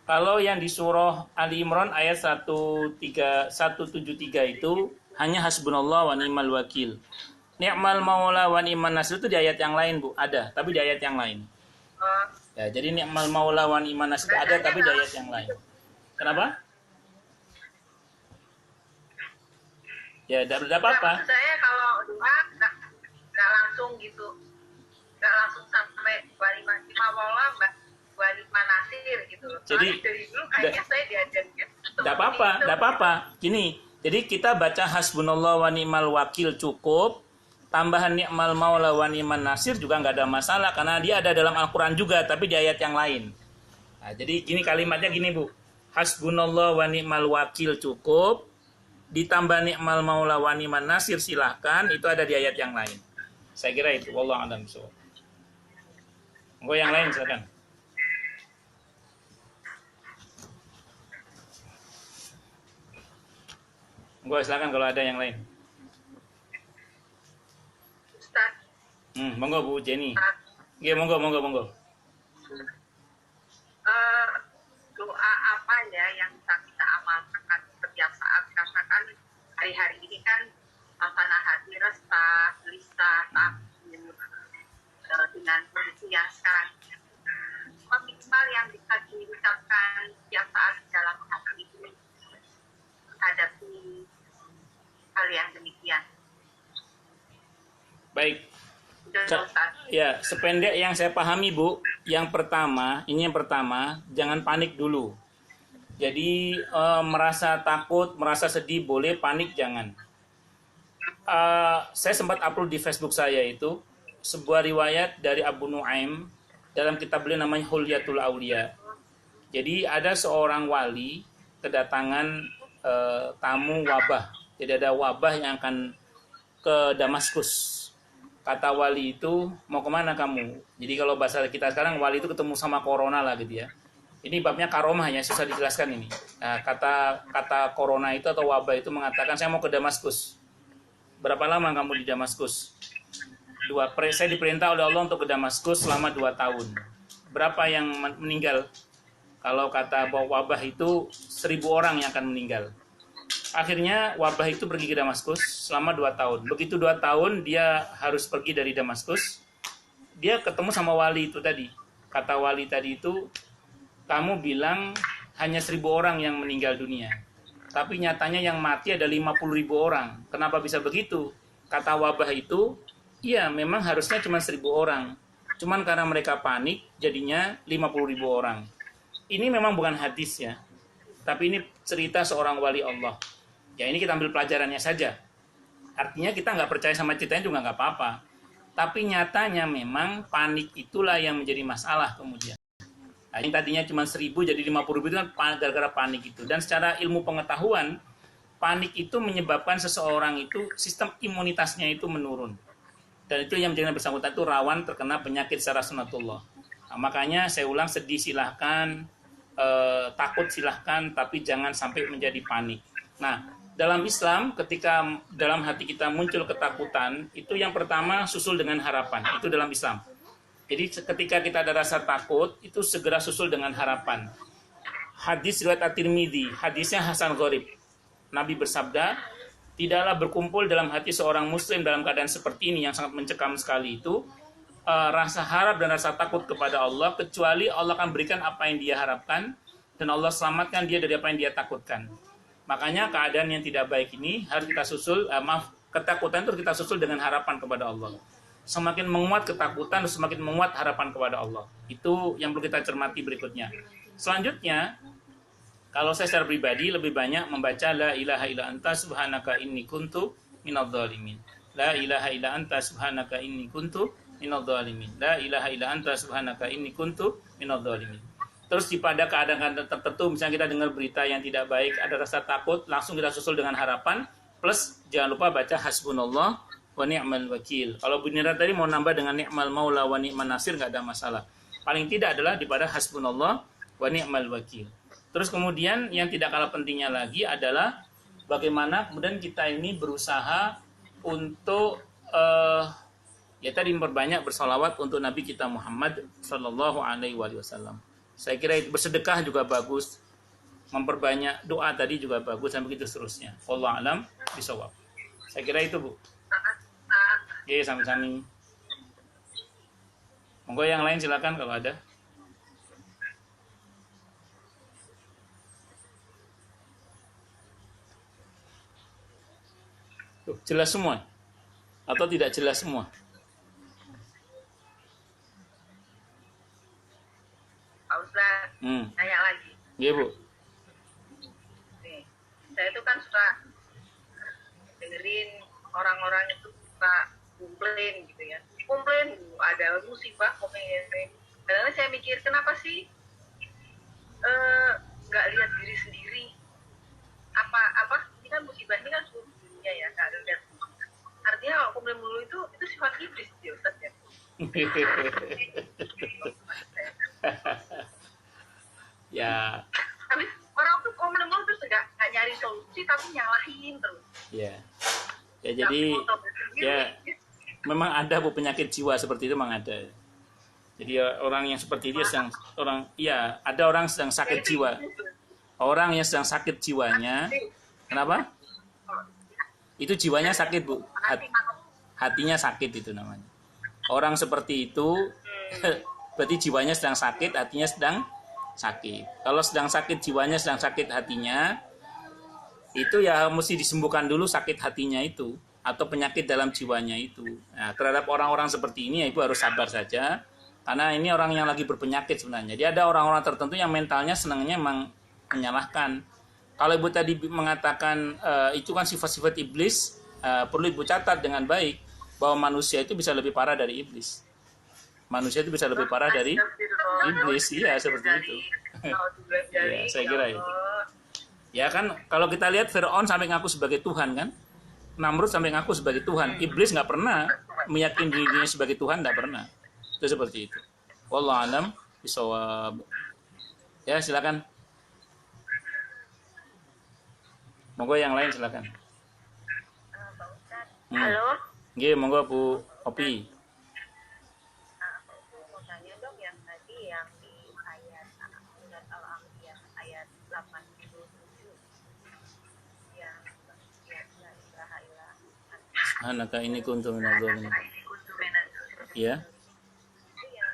Kalau yang di surah Ali Imran ayat 173 itu hanya hasbunallah wa ni'mal wakil. Ni'mal maula wa ni'man nasir itu di ayat yang lain, Bu. Ada, tapi di ayat yang lain. Ya, jadi ni'mal maula wa ni'man nasir ada tapi di ayat yang lain. Kenapa? Ya, tidak apa-apa. Saya kalau doa nggak langsung gitu, nggak langsung sampai lima maula, lima nasir gitu. Jadi dari dulu kayaknya saya diajarkan. Tidak apa-apa, tidak apa-apa. Gini, jadi kita baca hasbunallah wa ni'mal wakil cukup. Tambahan ni'mal maula wa ni'man nasir juga nggak ada masalah karena dia ada dalam Al-Quran juga tapi di ayat yang lain. Nah, jadi gini kalimatnya gini, Bu. Hasbunallah wa ni'mal wakil cukup. Ditambah ni'mal maula wa ni'man nasir silahkan, itu ada di ayat yang lain. Saya kira itu. Wallahu a'lam bishawab. Enggak yang lain silakan. Enggak silakan kalau ada yang lain. Ustaz. Monggo Bu Jenny. Nggih, monggo. Doa apa ya yang bisa kita amalkan setiap saat? Karena kan hari-hari ini kan suasana hati resah, gelisah, takut dengan kondisi yang sekarang. Minimal yang bisa diucapkan setiap saat dalam hati ini menghadapi hal yang demikian. Baik. Ya, sependek yang saya pahami, Bu, yang pertama, jangan panik dulu. Jadi merasa takut, merasa sedih boleh, panik jangan. Saya sempat upload di Facebook saya itu sebuah riwayat dari Abu Nuaim dalam kitab beliau namanya Hulyatul Aulia. Jadi ada seorang wali kedatangan tamu wabah. Jadi ada wabah yang akan ke Damaskus. Kata wali itu, mau kemana kamu? Jadi kalau bahasa kita sekarang, wali itu ketemu sama corona lah gitu ya. Ini babnya karomah ya, susah dijelaskan ini. Nah, kata corona itu atau wabah itu mengatakan, saya mau ke Damaskus. Berapa lama kamu di Damaskus? Saya diperintah oleh Allah untuk ke Damaskus selama 2 tahun. Berapa yang meninggal? Kalau kata bahwa wabah itu 1.000 orang yang akan meninggal. Akhirnya wabah itu pergi ke Damaskus selama 2 tahun. Begitu 2 tahun dia harus pergi dari Damaskus. Dia ketemu sama wali itu tadi. Kata wali tadi itu, kamu bilang hanya 1.000 orang yang meninggal dunia. Tapi nyatanya yang mati ada 50.000 orang. Kenapa bisa begitu? Kata wabah itu, iya memang harusnya cuma 1.000 orang. Cuman karena mereka panik, jadinya 50.000 orang. Ini memang bukan hadis ya. Tapi ini cerita seorang wali Allah. Ya ini kita ambil pelajarannya saja. Artinya kita nggak percaya sama ceritanya juga nggak apa-apa. Tapi nyatanya memang panik itulah yang menjadi masalah kemudian. Nah, yang tadinya cuma 1.000 jadi 50.000 itu kan gara-gara panik itu. Dan secara ilmu pengetahuan, panik itu menyebabkan seseorang itu sistem imunitasnya itu menurun. Dan itu yang menjadikan bersangkutan itu rawan terkena penyakit secara sunatullah. Nah, makanya saya ulang, sedih silahkan, takut silahkan, tapi jangan sampai menjadi panik. Nah, dalam Islam ketika dalam hati kita muncul ketakutan, itu yang pertama susul dengan harapan. Itu dalam Islam. Jadi ketika kita ada rasa takut, itu segera susul dengan harapan. Hadis riwayat At-Tirmidzi, hadisnya Hasan Gharib. Nabi bersabda, tidaklah berkumpul dalam hati seorang muslim dalam keadaan seperti ini yang sangat mencekam sekali itu, rasa harap dan rasa takut kepada Allah, kecuali Allah akan berikan apa yang dia harapkan dan Allah selamatkan dia dari apa yang dia takutkan. Makanya keadaan yang tidak baik ini harus kita susul, ketakutan itu kita susul dengan harapan kepada Allah. Semakin menguat ketakutan, semakin menguat harapan kepada Allah. Itu yang perlu kita cermati berikutnya. Selanjutnya, kalau saya secara pribadi lebih banyak membaca La ilaha illa anta subhanaka inni kuntu minadh dhalimin. La ilaha illa anta subhanaka inni kuntu minadh dhalimin. La ilaha illa anta subhanaka inni kuntu minadh dhalimin. Terus pada keadaan tertentu, misalnya kita dengar berita yang tidak baik, ada rasa takut, langsung kita susul dengan harapan, plus jangan lupa baca hasbunallah wa ni'mal wakil. Kalau Bu Nira tadi mau nambah dengan ni'mal maula wa ni'man nasir, nggak ada masalah. Paling tidak adalah daripada hasbunallah wa ni'mal wakil. Terus kemudian yang tidak kalah pentingnya lagi adalah bagaimana kemudian kita ini berusaha untuk ya tadi memperbanyak bersolawat untuk Nabi kita Muhammad Sallallahu Alaihi Wasallam. Saya kira itu bersedekah juga bagus, memperbanyak doa tadi juga bagus, dan begitu seterusnya. Wallahu alam bisawab. Saya kira itu, Bu. Oke, sami-sami. Monggo yang lain silakan kalau ada. Jelas semua atau tidak jelas semua? Pak Ustaz, tanya lagi. Iya, Bu. Nih, saya itu kan suka dengerin orang-orang itu suka komplain gitu ya. Komplain, ada musibah, komplain. Kadang-kadang saya mikir, kenapa sih nggak lihat diri sendiri? Apa ini kan musibah ini kan seluruh dunia ya, nggak lihat. Artinya kalau komplain mulu itu sifat iblis ya Ustaz ya. Ya. Tapi orang tuh komplain mulu terus nggak nyari solusi tapi nyalahin terus. Ya. Ya jadi ya memang ada, Bu, penyakit jiwa seperti itu memang ada. Jadi orang yang seperti itu sedang ada orang sedang sakit jiwa. Orang yang sedang sakit jiwanya. Kenapa? Itu jiwanya sakit, Bu. Hatinya sakit itu namanya. Orang seperti itu berarti jiwanya sedang sakit, hatinya sedang sakit. Kalau sedang sakit jiwanya, sedang sakit hatinya, itu ya mesti disembuhkan dulu sakit hatinya itu atau penyakit dalam jiwanya itu. Nah, terhadap orang-orang seperti ini ya Ibu harus sabar saja, karena ini orang yang lagi berpenyakit sebenarnya. Jadi ada orang-orang tertentu yang mentalnya senangnya memang menyalahkan. Kalau Ibu tadi mengatakan itu kan sifat-sifat iblis, perlu Ibu catat dengan baik bahwa manusia itu bisa lebih parah dari iblis. Manusia itu bisa lebih parah dari iblis, iya seperti itu. Ya, saya kira itu. Ya kan, kalau kita lihat Fir'aun sampai ngaku sebagai Tuhan kan, Namrud sampai ngaku sebagai Tuhan. Iblis nggak pernah meyakini dirinya sebagai Tuhan, nggak pernah. Itu seperti itu. Wallahu a'lam bishawab. Ya silakan. Monggo yang lain silakan. Pak Ustaz. Halo. Nggih, monggo Bu Opi. Aku mau tanya dong yang tadi yang di ayat surat Al-Anbiya ayat 87 yang la ilaha illa Anaka ini kuntum minadh-dhalimin. Ya. Itu yang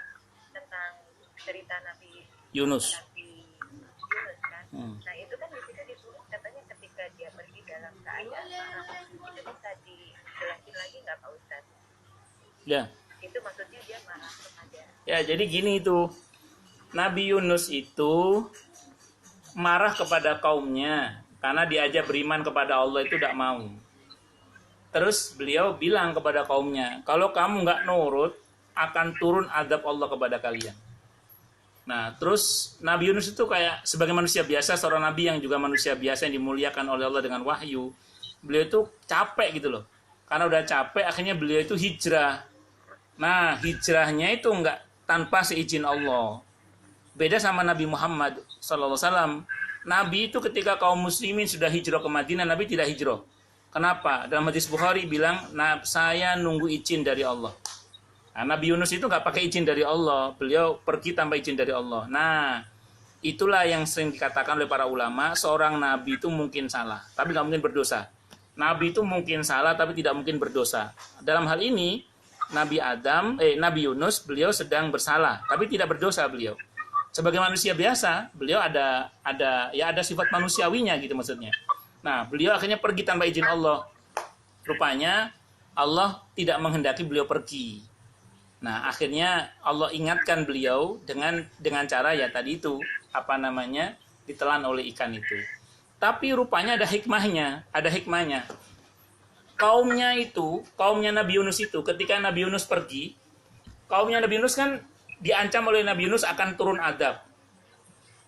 tentang cerita Nabi Yunus. kan. Nah itu kan di situ ditulis katanya ketika dia pergi dalam keadaan marah. Itu bisa dijelasin lagi nggak Pak Ustadz? Ya. Itu maksudnya dia marah kepada. Ya, jadi gini itu. Nabi Yunus itu marah kepada kaumnya karena diajak beriman kepada Allah itu tidak mau. Terus beliau bilang kepada kaumnya, kalau kamu nggak nurut, akan turun azab Allah kepada kalian. Nah, terus Nabi Yunus itu kayak sebagai manusia biasa, seorang nabi yang juga manusia biasa yang dimuliakan oleh Allah dengan wahyu. Beliau itu capek gitu loh. Karena udah capek, akhirnya beliau itu hijrah. Nah, hijrahnya itu enggak tanpa seizin Allah. Beda sama Nabi Muhammad SAW. Nabi itu ketika kaum muslimin sudah hijrah ke Madinah, Nabi tidak hijrah. Kenapa? Dalam hadis Bukhari bilang, saya nunggu izin dari Allah. Nah, Nabi Yunus itu nggak pakai izin dari Allah. Beliau pergi tanpa izin dari Allah. Nah, itulah yang sering dikatakan oleh para ulama, seorang nabi itu mungkin salah, tapi nggak mungkin berdosa. Nabi itu mungkin salah, tapi tidak mungkin berdosa. Dalam hal ini, Nabi Yunus, beliau sedang bersalah, tapi tidak berdosa beliau. Sebagai manusia biasa, beliau ada sifat manusiawinya gitu maksudnya. Nah, beliau akhirnya pergi tanpa izin Allah. Rupanya Allah tidak menghendaki beliau pergi. Nah, akhirnya Allah ingatkan beliau dengan cara ya tadi itu, ditelan oleh ikan itu. Tapi rupanya ada hikmahnya. Kaumnya Nabi Yunus itu, ketika Nabi Yunus pergi, kaumnya Nabi Yunus kan diancam oleh Nabi Yunus akan turun azab.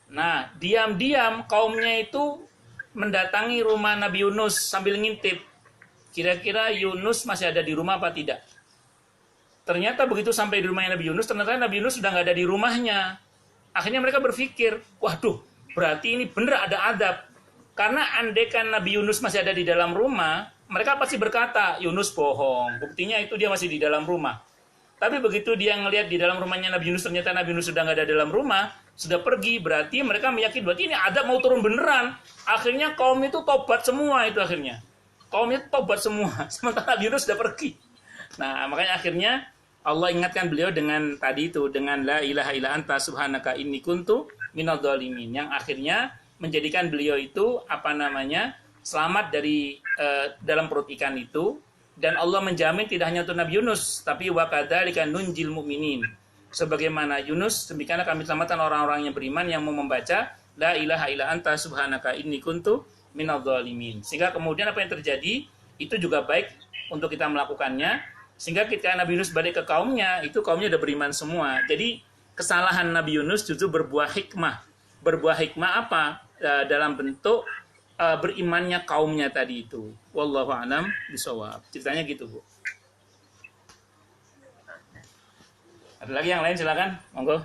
Nah, diam-diam kaumnya itu mendatangi rumah Nabi Yunus sambil ngintip. Kira-kira Yunus masih ada di rumah apa tidak? Ternyata begitu sampai di rumahnya Nabi Yunus, ternyata Nabi Yunus sudah nggak ada di rumahnya. Akhirnya mereka berpikir, waduh, berarti ini benar ada azab. Karena andaikan Nabi Yunus masih ada di dalam rumah, mereka pasti berkata, Yunus bohong. Buktinya itu dia masih di dalam rumah. Tapi begitu dia ngelihat di dalam rumahnya Nabi Yunus, ternyata Nabi Yunus sudah nggak ada di dalam rumah, sudah pergi, berarti mereka meyakini berarti ini adab mau turun beneran. Akhirnya kaum itu tobat semua itu akhirnya. Kaum itu tobat semua, sementara Nabi Yunus sudah pergi. Nah, makanya akhirnya Allah ingatkan beliau dengan tadi itu, dengan la ilaha illa anta subhanaka inni kuntu minadh dhalimin, yang akhirnya menjadikan beliau itu selamat dari dalam perut ikan itu, dan Allah menjamin tidak hanya untuk Nabi Yunus, tapi wa kadzalika nunjil mu'minin. Sebagaimana Yunus, demikianlah kami selamatkan orang-orang yang beriman yang mau membaca la ilaha illa anta subhanaka inni kuntu minadh dhalimin. Sehingga kemudian apa yang terjadi itu juga baik untuk kita melakukannya. Sehingga ketika Nabi Yunus balik ke kaumnya, itu kaumnya udah beriman semua. Jadi kesalahan Nabi Yunus justru berbuah hikmah. Berbuah hikmah apa? Dalam bentuk berimannya kaumnya tadi itu. Wallahu a'lam bishawab. Ceritanya gitu, Bu. Ada lagi yang lain silakan, monggo.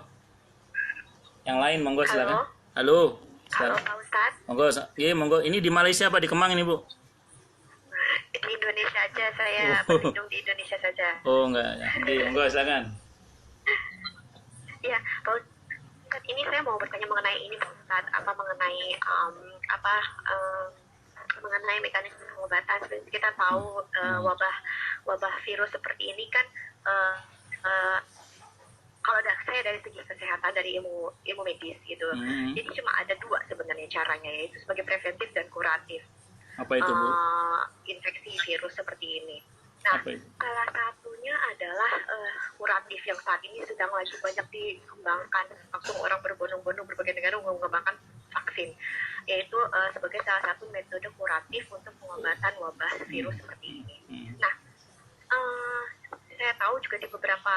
Yang lain monggo silakan. Halo. Halo Pak Ustadz. Monggo. Iya, monggo. Ini di Malaysia apa di Kemang ini, Bu? Di Indonesia aja, saya berlindung di Indonesia saja. Oh, enggak. Iya, monggo silakan. Iya, Pak Ustadz, ini saya mau bertanya mengenai ini Pak Ustadz, mengenai mengenai mekanisme pengobatan. Seperti kita tahu wabah virus seperti ini kan kalau saya dari segi kesehatan, dari ilmu medis gitu, jadi cuma ada dua sebenarnya caranya, yaitu sebagai preventif dan kuratif. Apa itu, Bu? Infeksi virus seperti ini. Nah, salah satunya adalah kuratif yang saat ini sedang lagi banyak dikembangkan. Langsung orang berbondong-bondong berbagai negara mengembangkan vaksin, yaitu sebagai salah satu metode kuratif untuk pengobatan wabah virus seperti ini. Nah, saya tahu juga di beberapa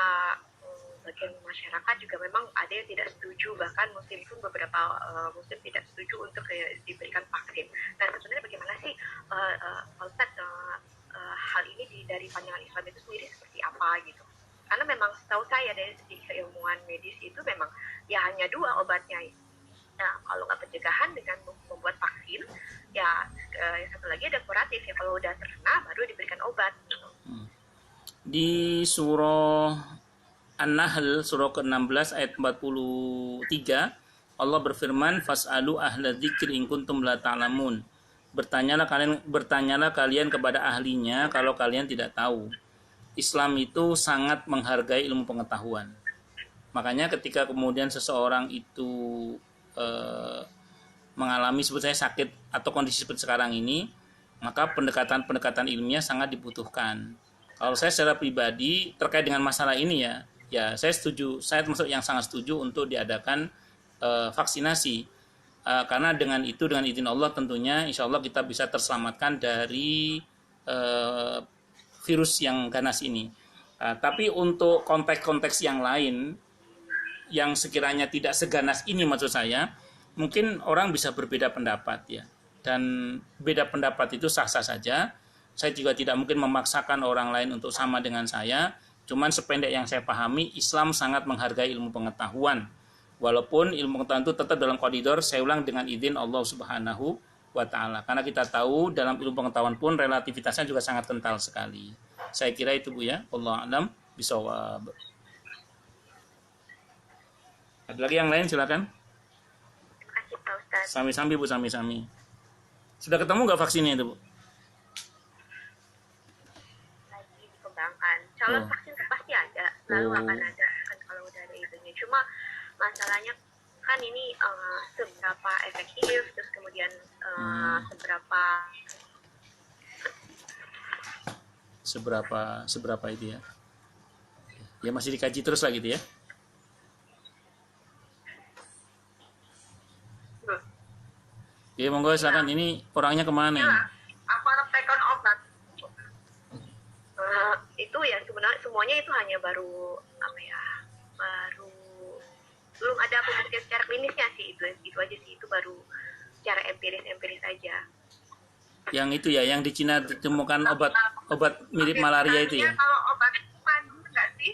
bagian masyarakat juga memang ada yang tidak setuju, bahkan muslim pun beberapa muslim tidak setuju untuk diberikan vaksin. Nah, sebenarnya bagaimana sih hal ini dari pandangan Islam itu sendiri seperti apa gitu? Karena memang setahu saya dari segi keilmuan medis itu memang ya hanya dua obatnya. Nah, kalau nggak pencegahan dengan membuat vaksin, ya yang satu lagi ada kuratif, ya kalau udah terkena baru diberikan obat. Gitu. Di surah An-Nahl surah ke-16 ayat 43 Allah berfirman fas'alu ahla dzikri in kuntum la ta'lamun. Bertanyalah kalian kepada ahlinya kalau kalian tidak tahu. Islam itu sangat menghargai ilmu pengetahuan. Makanya ketika kemudian seseorang itu mengalami sebetulnya sakit atau kondisi seperti sekarang ini, maka pendekatan ilmiah sangat dibutuhkan. Kalau saya secara pribadi terkait dengan masalah ini ya saya setuju, saya termasuk yang sangat setuju untuk diadakan vaksinasi, karena dengan izin Allah tentunya insya Allah kita bisa terselamatkan dari virus yang ganas ini. Tapi untuk konteks-konteks yang lain yang sekiranya tidak seganas ini, maksud saya mungkin orang bisa berbeda pendapat ya, dan beda pendapat itu sah-sah saja. Saya juga tidak mungkin memaksakan orang lain untuk sama dengan saya. Cuman sependek yang saya pahami, Islam sangat menghargai ilmu pengetahuan. Walaupun ilmu pengetahuan itu tetap dalam koridor, saya ulang, dengan izin Allah Subhanahu wa Ta'ala. Karena kita tahu dalam ilmu pengetahuan pun relativitasnya juga sangat kental sekali. Saya kira itu, Bu, ya. Wallahu a'lam bishawab. Ada lagi yang lain, silakan. Terima kasih Pak Ustadz. Sami-sami, Bu, sami-sami. Sudah ketemu nggak vaksinnya itu, Bu? Lagi dikembangkan. Calon vaksin itu pasti ada, selalu akan ada kan kalau udah ada itunya. Cuma masalahnya kan ini seberapa efektif, terus kemudian seberapa itu ya. Ya masih dikaji terus lah gitu ya. Ya monggo silakan, ini orangnya kemana ya? Apa tekan obat? Itu ya sebenarnya semuanya itu hanya baru belum ada pembuktian secara klinisnya sih, itu aja sih, itu baru secara empiris aja. Yang itu ya, yang di Cina ditemukan obat mirip malaria itu ya. Kalau obat itu manjur nggak sih?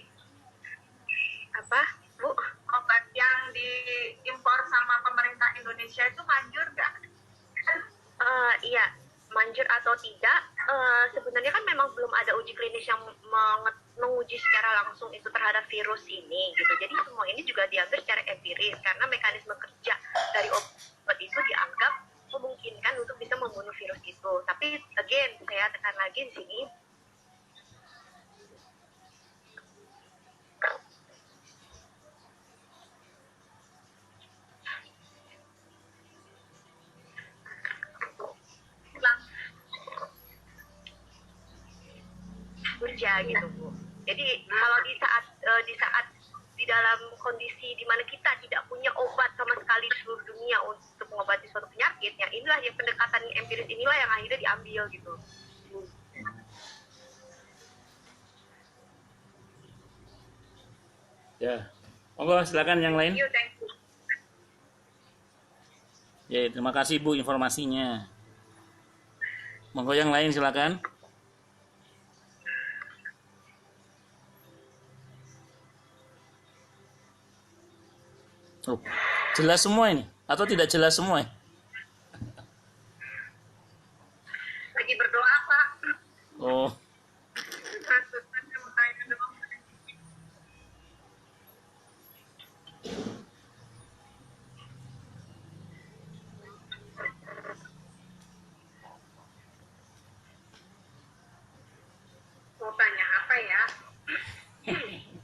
Apa, Bu? Obat yang diimpor sama pemerintah Indonesia itu manjur nggak? Iya, manjur atau tidak, sebenarnya kan memang belum ada uji klinis yang menguji secara langsung itu terhadap virus ini gitu. Jadi semua ini juga diambil secara empiris karena mekanisme kerja dari obat itu dianggap memungkinkan untuk bisa membunuh virus itu. Tapi again, saya tekan lagi di sini, kerja gitu Bu. Jadi kalau di saat di dalam kondisi di mana kita tidak punya obat sama sekali di seluruh dunia untuk mengobati suatu penyakit, ya inilah yang pendekatan empiris inilah yang akhirnya diambil gitu. Ya, monggo silakan yang lain. Thank you. Ya, terima kasih Bu informasinya. Monggo yang lain silakan. Oh, jelas semua ini atau tidak jelas semua? Lagi berdoa Pak. Oh, Mau tanya apa ya?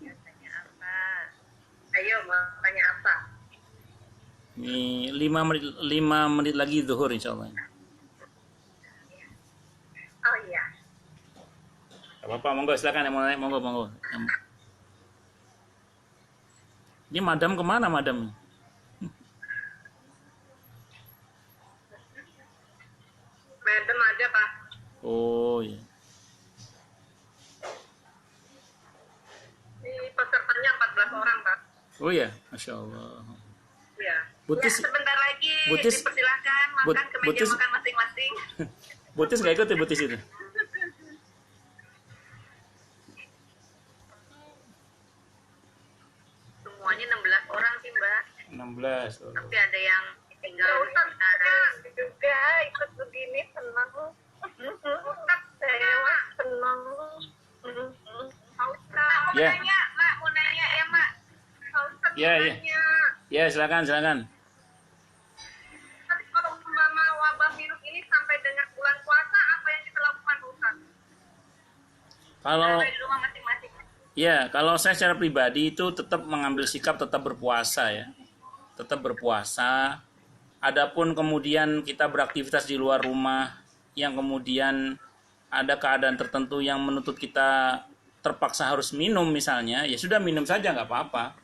Tanya apa? Ayo mau tanya apa? ini 5 menit lagi zuhur insyaallah. Oh iya. Apa-apa, monggo silakan yang mau nanya, monggo. Ini madam kemana madam? Madam ada Pak. Oh iya. Ini pesertanya 14 orang Pak. Oh iya, masya Allah. Iya. Butis, Ya, sebentar lagi Butis- dipersilakan makan ke meja Butis- makan masing-masing. Butis nggak ikut ya Butis itu? Semuanya 16 orang sih Mbak. 16. Oh. Tapi ada yang tinggal di sekitar. Juga ikut begini senang. Saya senang. Ya. Mau nanya ya Mak. Ya, ya. Ya, silakan. Tapi kalau umpama wabah virus ini sampai dengan bulan puasa, apa yang kita lakukan Ustaz? Kalau Sampai di rumah masing-masing. ya, kalau saya secara pribadi itu tetap mengambil sikap tetap berpuasa ya. Tetap berpuasa. Adapun kemudian kita beraktivitas di luar rumah yang kemudian ada keadaan tertentu yang menuntut kita terpaksa harus minum misalnya, ya sudah minum saja nggak apa-apa.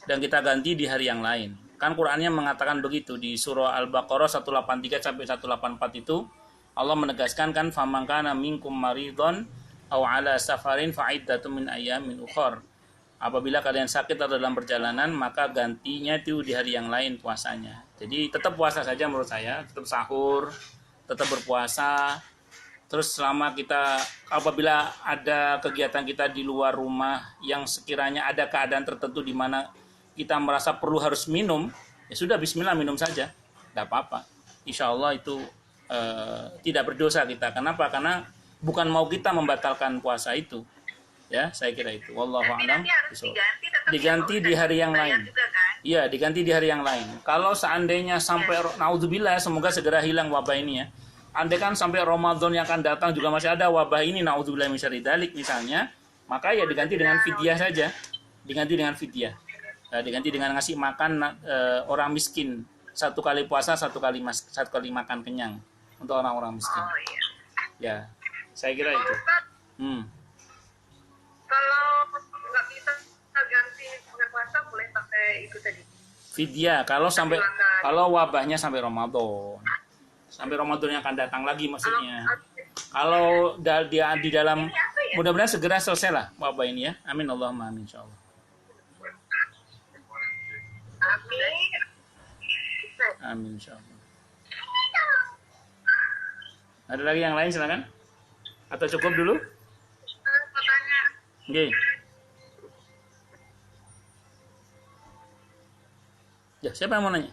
Dan kita ganti di hari yang lain. Kan Qur'annya mengatakan begitu di surah Al-Baqarah 183 sampai 184 itu Allah menegaskan kan faman kana minkum maridon aw ala safarin fa'iddatun min ayyamin ukhar. Apabila kalian sakit atau dalam perjalanan maka gantinya itu di hari yang lain puasanya. Jadi tetap puasa saja menurut saya, tetap sahur, tetap berpuasa. Terus selama kita apabila ada kegiatan kita di luar rumah yang sekiranya ada keadaan tertentu di mana kita merasa perlu harus minum, ya sudah bismillah minum saja, tidak apa-apa. Insya Allah itu tidak berdosa kita. Kenapa? Karena bukan mau kita membatalkan puasa itu. Ya, saya kira itu. Wallahu a'lam. Diganti di hari yang lain. Iya, diganti di hari yang lain. Kalau seandainya sampai naudzubillah, semoga segera hilang wabah ini ya. Andai kan sampai Ramadan yang akan datang juga masih ada wabah ini, naudzubillah min syarri dzalik misalnya, maka ya diganti dengan fidyah saja. Diganti dengan fidyah. Diganti dengan ngasih makan orang miskin, 1 kali puasa 1 kali makan kenyang untuk orang-orang miskin. Oh iya. Ya, saya kira itu. Kalau nggak bisa ganti dengan puasa, boleh pakai itu tadi. Fidyah kalau wabahnya sampai Ramadan. Sampai Ramadan yang akan datang lagi maksudnya. Kalau di dalam mudah-mudahan segera selesai lah wabah ini ya. Amin Allahumma amin insyaallah. Amin insyaallah. Ada lagi yang lain silakan. Atau cukup dulu? Oke. Ya, siapa yang mau nanya?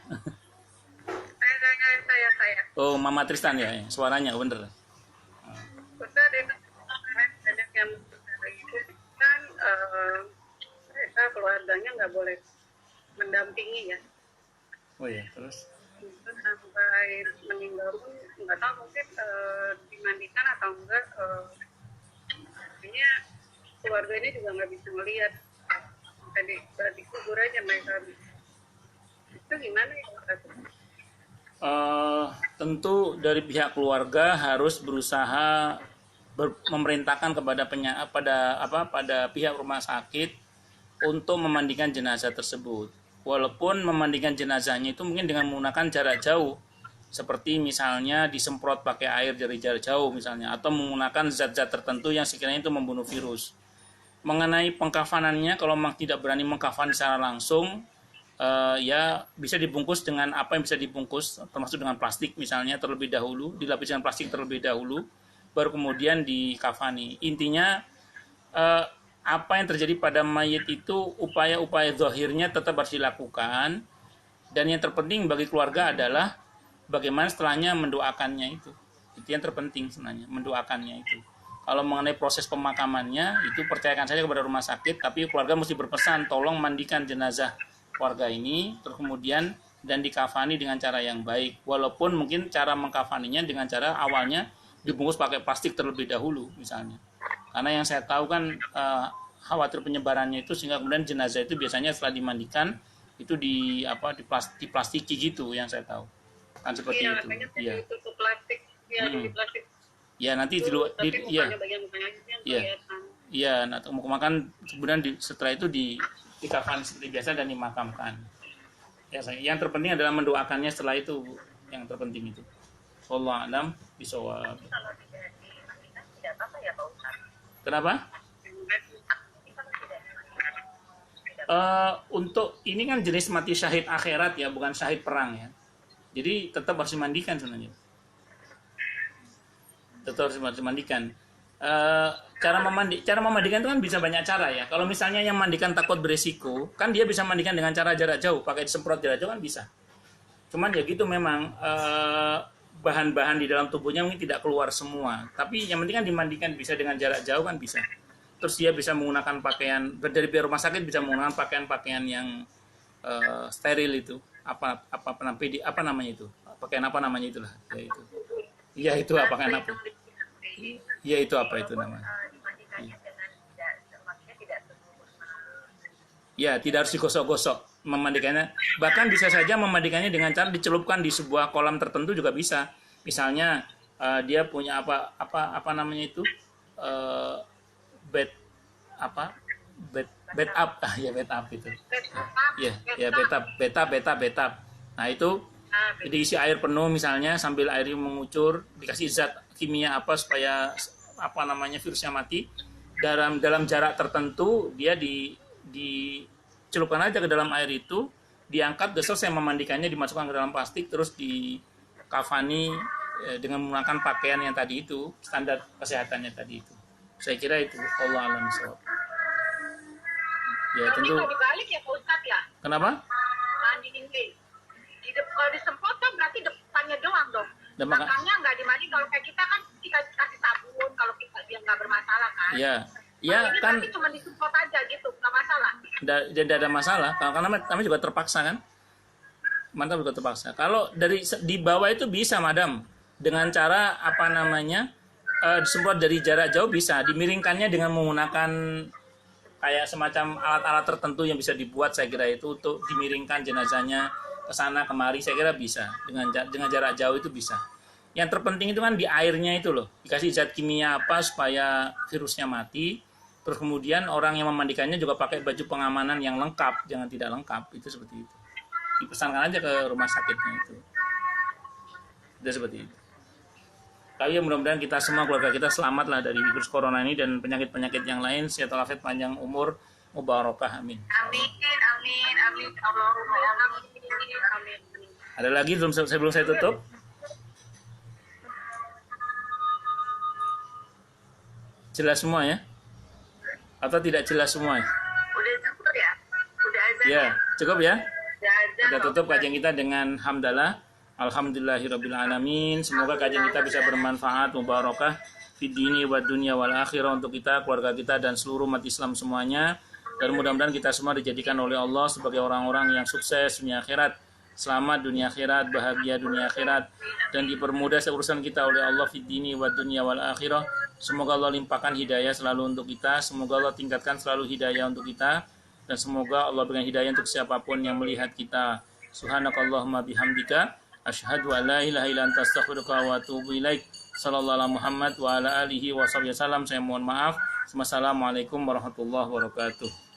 Saya. Oh, Mama Tristan ya, suaranya bener. Betul, banyak yang kan boleh mendampingi ya. Oh ya, terus Terus sampai meninggal pun nggak tahu mungkin dimandikan atau enggak. Kayaknya keluarga ini juga nggak bisa melihat. Tadi dikubur aja mereka. Itu gimana ya? tentu dari pihak keluarga harus berusaha memerintahkan pada pihak rumah sakit untuk memandikan jenazah tersebut. Walaupun memandikan jenazahnya itu mungkin dengan menggunakan jarak jauh, seperti misalnya disemprot pakai air dari jarak jauh misalnya, atau menggunakan zat-zat tertentu yang sekiranya itu membunuh virus. Mengenai pengkafanannya, kalau memang tidak berani mengkafan secara langsung, ya bisa dibungkus dengan apa yang bisa dibungkus, termasuk dengan plastik misalnya terlebih dahulu, dilapisi dengan plastik terlebih dahulu, baru kemudian dikafani. Intinya apa yang terjadi pada mayit itu upaya-upaya zahirnya tetap harus dilakukan, dan yang terpenting bagi keluarga adalah bagaimana setelahnya mendoakannya itu yang terpenting sebenarnya, mendoakannya itu. Kalau mengenai proses pemakamannya itu percayakan saja kepada rumah sakit, tapi keluarga mesti berpesan tolong mandikan jenazah keluarga ini, terus kemudian dan dikafani dengan cara yang baik, walaupun mungkin cara mengkafaninya dengan cara awalnya dibungkus pakai plastik terlebih dahulu misalnya, karena yang saya tahu kan khawatir penyebarannya itu, sehingga kemudian jenazah itu biasanya setelah dimandikan itu diplastiki gitu, yang saya tahu kan seperti itu. Iya. Ditutup plastik, ya di plastik. Ya nanti di luar, iya, nah makan kemudian setelah itu dikafan seperti biasa dan dimakamkan. Ya, yang terpenting adalah mendoakannya setelah itu, yang terpenting itu. Wallahu a'lam bishawab. Kalau tidak dimandikan tidak apa-apa ya Pak Ustadz? Kenapa? Untuk ini kan jenis mati syahid akhirat ya, bukan syahid perang ya. Jadi tetap harus dimandikan sebenarnya. Tetap harus dimandikan. Cara memandikan itu kan bisa banyak cara ya. Kalau misalnya yang mandikan takut beresiko, kan dia bisa mandikan dengan cara jarak jauh, pakai disemprot jarak jauh kan bisa. Cuman ya gitu memang bahan-bahan di dalam tubuhnya mungkin tidak keluar semua. Tapi yang penting kan dimandikan bisa dengan jarak jauh kan bisa. Terus dia bisa menggunakan pakaian dari pihak rumah sakit, bisa menggunakan pakaian-pakaian yang steril itu. Apa namanya itu? Pakaian apa namanya itulah? Ya itu. Iya itu apa pakaian apa? Iya itu apa itu namanya? Ya, tidak harus digosok-gosok memandikannya. Bahkan bisa saja memandikannya dengan cara dicelupkan di sebuah kolam tertentu juga bisa. Misalnya dia punya apa namanya itu? Bed up ya, bed up itu. Ya bed up. Nah, itu diisi air penuh misalnya, sambil airnya mengucur, dikasih zat kimia apa supaya virusnya mati. Dalam jarak tertentu dia dicelupkan aja ke dalam air itu, diangkat, udah selesai memandikannya, dimasukkan ke dalam plastik, terus dikafani dengan menggunakan pakaian yang tadi itu, standar kesehatannya tadi itu. Saya kira itu. Allah alam bisawab. Ya tentu. Bisa dibalik ya Pak Ustadz ya? Kenapa? Mandiin kalau disemprot kan berarti depannya doang dong. Belakangnya nggak dimandi. Kalau kayak kita kan kasih sabun kalau kita dia nggak bermasalah kan. Iya. Ya kan. Tapi cuma disemprot aja gitu, nggak masalah. Tidak ada masalah. Karena kami juga terpaksa kan. Mantap juga terpaksa. Kalau di bawah itu bisa madam, dengan cara disemprot dari jarak jauh bisa. Dimiringkannya dengan menggunakan kayak semacam alat-alat tertentu yang bisa dibuat, saya kira itu untuk dimiringkan jenazahnya ke sana kemari, saya kira bisa. Dengan jarak jauh itu bisa. Yang terpenting itu kan di airnya itu loh, dikasih zat kimia apa supaya virusnya mati. Terus kemudian orang yang memandikannya juga pakai baju pengamanan yang lengkap, jangan tidak lengkap, itu seperti itu. Dipesankan aja ke rumah sakitnya itu. Itu seperti itu. Tapi mudah-mudahan kita semua, keluarga kita selamatlah dari virus corona ini dan penyakit-penyakit yang lain. Sehat walafiat, panjang umur, mubarakah, amin. Amin. Allahumma amin. Ada lagi sebelum saya tutup? Jelas semua ya? Atau tidak jelas semua ya? Udah cukup ya? Udah azan ya? Cukup ya? Kita Udah tutup kajian kita dengan hamdalah. Alhamdulillahirabbil alamin. Semoga kajian kita bisa bermanfaat, mubarakah fid dini wa dunya wal akhirah, untuk kita, keluarga kita dan seluruh umat Islam semuanya. Dan mudah-mudahan kita semua dijadikan oleh Allah sebagai orang-orang yang sukses dunia akhirat, selamat dunia akhirat, bahagia dunia akhirat, dan dipermudah urusan kita oleh Allah fid dini wa dunya wal akhirah. Semoga Allah limpahkan hidayah selalu untuk kita, semoga Allah tingkatkan selalu hidayah untuk kita, dan semoga Allah berikan hidayah untuk siapapun yang melihat kita. Subhanakallahumma bihamdika asyhadu an la ilaha illa anta astaghfiruka wa atubu ilaik. Sallallahu alaihi Muhammad wa ala alihi wa sahbihi wasallam. Saya mohon maaf. Wassalamualaikum warahmatullahi wabarakatuh.